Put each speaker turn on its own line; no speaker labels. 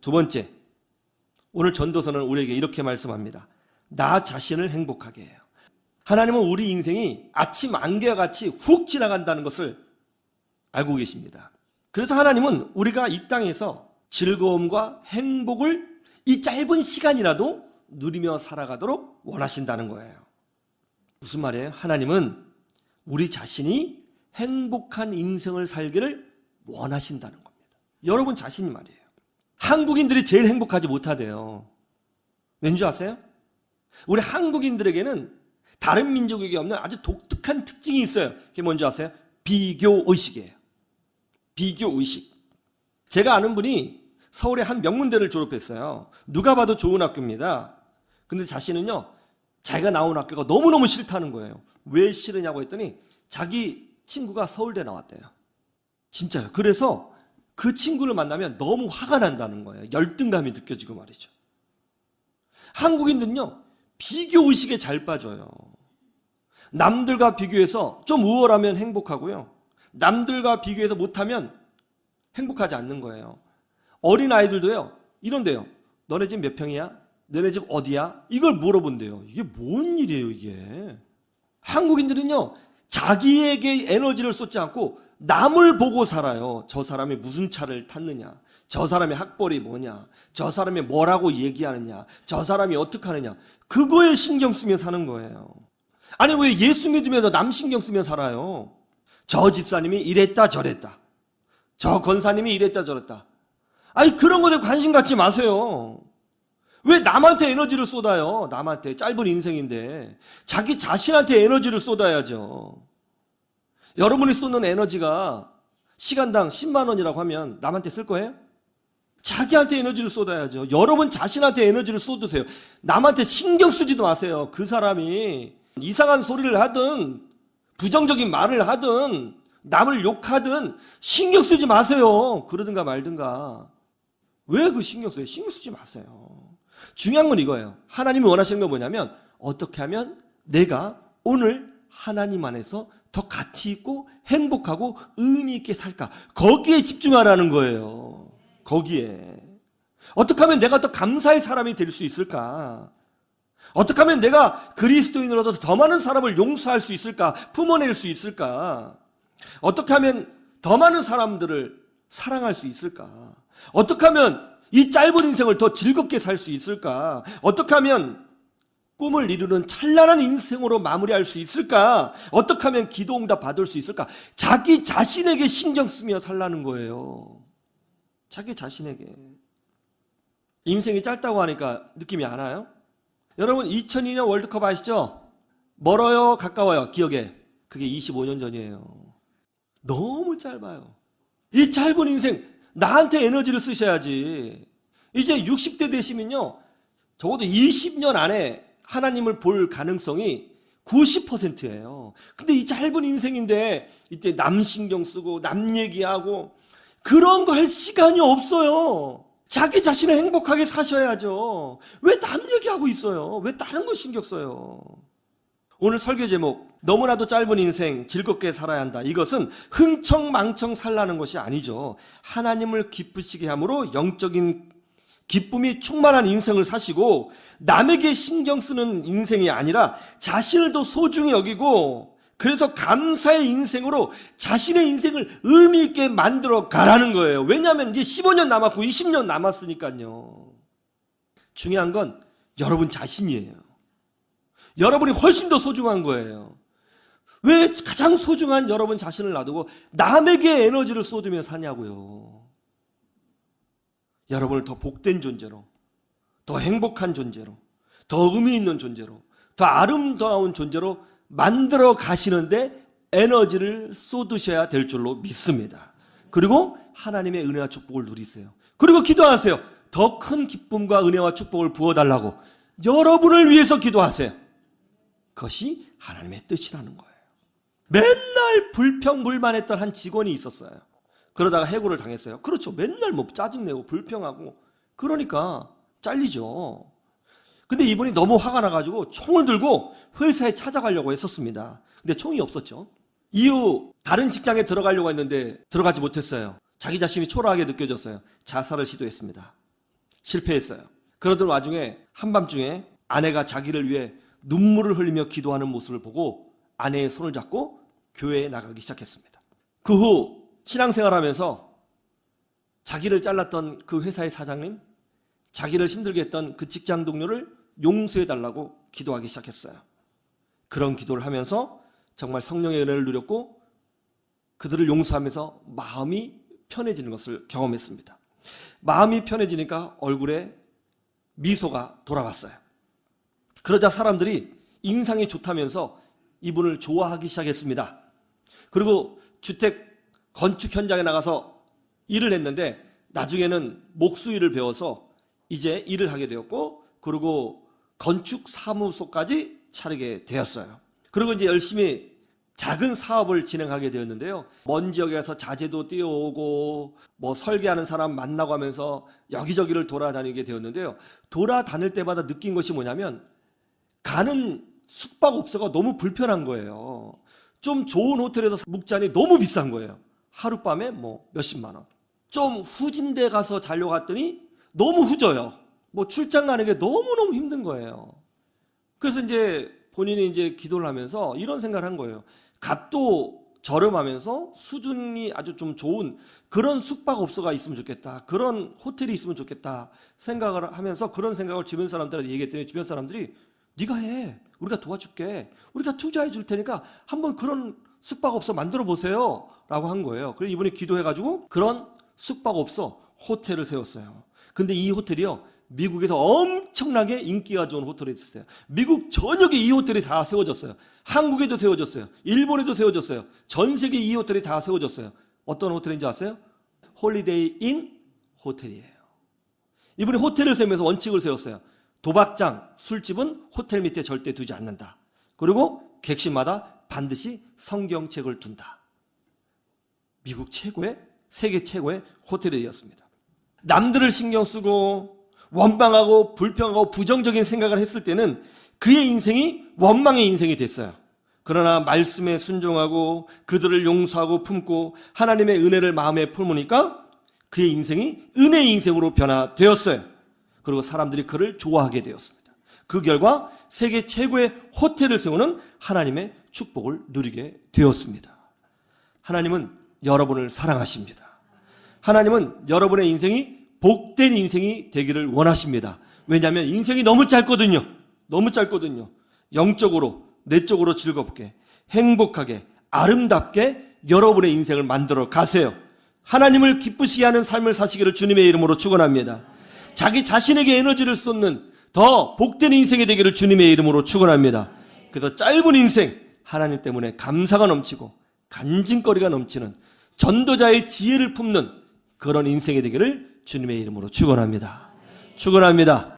두 번째, 오늘 전도서는 우리에게 이렇게 말씀합니다. 나 자신을 행복하게 해요. 하나님은 우리 인생이 아침 안개와 같이 훅 지나간다는 것을 알고 계십니다. 그래서 하나님은 우리가 이 땅에서 즐거움과 행복을 이 짧은 시간이라도 누리며 살아가도록 원하신다는 거예요. 무슨 말이에요? 하나님은 우리 자신이 행복한 인생을 살기를 원하신다는 겁니다. 여러분 자신이 말이에요. 한국인들이 제일 행복하지 못하대요. 왠지 아세요? 우리 한국인들에게는 다른 민족에게 없는 아주 독특한 특징이 있어요. 그게 뭔지 아세요? 비교의식이에요. 비교의식. 제가 아는 분이 서울의 한 명문대를 졸업했어요. 누가 봐도 좋은 학교입니다. 근데 자신은요, 자기가 나온 학교가 너무너무 싫다는 거예요. 왜 싫으냐고 했더니 자기 친구가 서울대 나왔대요. 진짜요. 그래서 그 친구를 만나면 너무 화가 난다는 거예요. 열등감이 느껴지고 말이죠. 한국인들은요, 비교의식에 잘 빠져요. 남들과 비교해서 좀 우월하면 행복하고요. 남들과 비교해서 못하면 행복하지 않는 거예요. 어린아이들도요, 이런데요. 너네 집 몇 평이야? 너네 집 어디야? 이걸 물어본대요. 이게 뭔 일이에요, 이게? 한국인들은요, 자기에게 에너지를 쏟지 않고 남을 보고 살아요. 저 사람이 무슨 차를 탔느냐, 저 사람의 학벌이 뭐냐, 저 사람이 뭐라고 얘기하느냐, 저 사람이 어떻게 하느냐, 그거에 신경 쓰며 사는 거예요. 아니 왜 예수 믿으면서 남 신경 쓰며 살아요? 저 집사님이 이랬다 저랬다, 저 권사님이 이랬다 저랬다. 아니 그런 것에 관심 갖지 마세요. 왜 남한테 에너지를 쏟아요? 남한테. 짧은 인생인데 자기 자신한테 에너지를 쏟아야죠. 여러분이 쏟는 에너지가 시간당 10만 원이라고 하면 남한테 쓸 거예요? 자기한테 에너지를 쏟아야죠. 여러분 자신한테 에너지를 쏟으세요. 남한테 신경 쓰지도 마세요. 그 사람이 이상한 소리를 하든 부정적인 말을 하든 남을 욕하든 신경 쓰지 마세요. 그러든가 말든가. 왜 그 신경 써요? 신경 쓰지 마세요. 중요한 건 이거예요. 하나님이 원하시는 건 뭐냐면 어떻게 하면 내가 오늘 하나님 안에서 더 가치 있고 행복하고 의미 있게 살까? 거기에 집중하라는 거예요. 거기에. 어떻게 하면 내가 더 감사의 사람이 될 수 있을까? 어떻게 하면 내가 그리스도인으로서 더 많은 사람을 용서할 수 있을까? 품어낼 수 있을까? 어떻게 하면 더 많은 사람들을 사랑할 수 있을까? 어떻게 하면 이 짧은 인생을 더 즐겁게 살 수 있을까? 어떻게 하면 꿈을 이루는 찬란한 인생으로 마무리할 수 있을까? 어떻게 하면 기도 응답 받을 수 있을까? 자기 자신에게 신경 쓰며 살라는 거예요. 자기 자신에게. 인생이 짧다고 하니까 느낌이 안 와요? 여러분 2002년 월드컵 아시죠? 멀어요? 가까워요? 기억에. 그게 25년 전이에요. 너무 짧아요. 이 짧은 인생 나한테 에너지를 쓰셔야지. 이제 60대 되시면요, 적어도 20년 안에 하나님을 볼 가능성이 90%예요. 근데 이 짧은 인생인데 이때 남 신경 쓰고 남 얘기하고 그런 거 할 시간이 없어요. 자기 자신을 행복하게 사셔야죠. 왜 남 얘기하고 있어요? 왜 다른 거 신경 써요? 오늘 설교 제목, 너무나도 짧은 인생 즐겁게 살아야 한다. 이것은 흥청망청 살라는 것이 아니죠. 하나님을 기쁘시게 함으로 영적인 기쁨이 충만한 인생을 사시고 남에게 신경 쓰는 인생이 아니라 자신을 더 소중히 여기고 그래서 감사의 인생으로 자신의 인생을 의미 있게 만들어 가라는 거예요. 왜냐하면 이제 15년 남았고 20년 남았으니까요. 중요한 건 여러분 자신이에요. 여러분이 훨씬 더 소중한 거예요. 왜 가장 소중한 여러분 자신을 놔두고 남에게 에너지를 쏟으며 사냐고요. 여러분을 더 복된 존재로, 더 행복한 존재로, 더 의미 있는 존재로, 더 아름다운 존재로 만들어 가시는데 에너지를 쏟으셔야 될 줄로 믿습니다. 그리고 하나님의 은혜와 축복을 누리세요. 그리고 기도하세요. 더 큰 기쁨과 은혜와 축복을 부어달라고 여러분을 위해서 기도하세요. 그것이 하나님의 뜻이라는 거예요. 맨날 불평불만했던 한 직원이 있었어요. 그러다가 해고를 당했어요. 그렇죠. 맨날 뭐 짜증내고 불평하고 그러니까 잘리죠. 근데 이분이 너무 화가 나가지고 총을 들고 회사에 찾아가려고 했었습니다. 근데 총이 없었죠. 이후 다른 직장에 들어가려고 했는데 들어가지 못했어요. 자기 자신이 초라하게 느껴졌어요. 자살을 시도했습니다. 실패했어요. 그러던 와중에 한밤중에 아내가 자기를 위해 눈물을 흘리며 기도하는 모습을 보고 아내의 손을 잡고 교회에 나가기 시작했습니다. 그 후 신앙생활하면서 자기를 잘랐던 그 회사의 사장님, 자기를 힘들게 했던 그 직장 동료를 용서해달라고 기도하기 시작했어요. 그런 기도를 하면서 정말 성령의 은혜를 누렸고 그들을 용서하면서 마음이 편해지는 것을 경험했습니다. 마음이 편해지니까 얼굴에 미소가 돌아왔어요. 그러자 사람들이 인상이 좋다면서 이분을 좋아하기 시작했습니다. 그리고 주택 건축 현장에 나가서 일을 했는데 나중에는 목수일을 배워서 이제 일을 하게 되었고 그리고 건축 사무소까지 차리게 되었어요. 그리고 이제 열심히 작은 사업을 진행하게 되었는데요. 먼 지역에서 자재도 띄워오고 뭐 설계하는 사람 만나고 하면서 여기저기를 돌아다니게 되었는데요. 돌아다닐 때마다 느낀 것이 뭐냐면 가는 숙박업소가 너무 불편한 거예요. 좀 좋은 호텔에서 묵자니 너무 비싼 거예요. 하룻밤에 뭐 몇십만 원. 좀 후진 데 가서 자려고 했더니 너무 후져요. 뭐 출장 가는 게 너무너무 힘든 거예요. 그래서 이제 본인이 이제 기도를 하면서 이런 생각을 한 거예요. 값도 저렴하면서 수준이 아주 좀 좋은 그런 숙박업소가 있으면 좋겠다. 그런 호텔이 있으면 좋겠다 생각을 하면서 그런 생각을 주변 사람들한테 얘기했더니 주변 사람들이 네가 해. 우리가 도와줄게. 우리가 투자해 줄 테니까 한번 그런 숙박업소 만들어 보세요. 라고 한 거예요. 그래서 이분이 기도해가지고 그런 숙박업소 호텔을 세웠어요. 근데 이 호텔이요. 미국에서 엄청나게 인기가 좋은 호텔이 있었어요. 미국 전역에 이 호텔이 다 세워졌어요. 한국에도 세워졌어요. 일본에도 세워졌어요. 전 세계 이 호텔이 다 세워졌어요. 어떤 호텔인지 아세요? 홀리데이 인 호텔이에요. 이분이 호텔을 세우면서 원칙을 세웠어요. 도박장, 술집은 호텔 밑에 절대 두지 않는다. 그리고 객실마다 반드시 성경책을 둔다. 미국 최고의, 세계 최고의 호텔이었습니다. 남들을 신경 쓰고 원망하고 불평하고 부정적인 생각을 했을 때는 그의 인생이 원망의 인생이 됐어요. 그러나 말씀에 순종하고 그들을 용서하고 품고 하나님의 은혜를 마음에 품으니까 그의 인생이 은혜의 인생으로 변화되었어요. 그리고 사람들이 그를 좋아하게 되었습니다. 그 결과 세계 최고의 호텔을 세우는 하나님의 축복을 누리게 되었습니다. 하나님은 여러분을 사랑하십니다. 하나님은 여러분의 인생이 복된 인생이 되기를 원하십니다. 왜냐하면 인생이 너무 짧거든요. 너무 짧거든요. 영적으로, 내적으로 즐겁게, 행복하게, 아름답게 여러분의 인생을 만들어 가세요. 하나님을 기쁘시게 하는 삶을 사시기를 주님의 이름으로 축원합니다. 자기 자신에게 에너지를 쏟는 더 복된 인생이 되기를 주님의 이름으로 축원합니다. 그래서 짧은 인생, 하나님 때문에 감사가 넘치고 간증거리가 넘치는 전도자의 지혜를 품는 그런 인생이 되기를 주님의 이름으로 축원합니다. 축원합니다.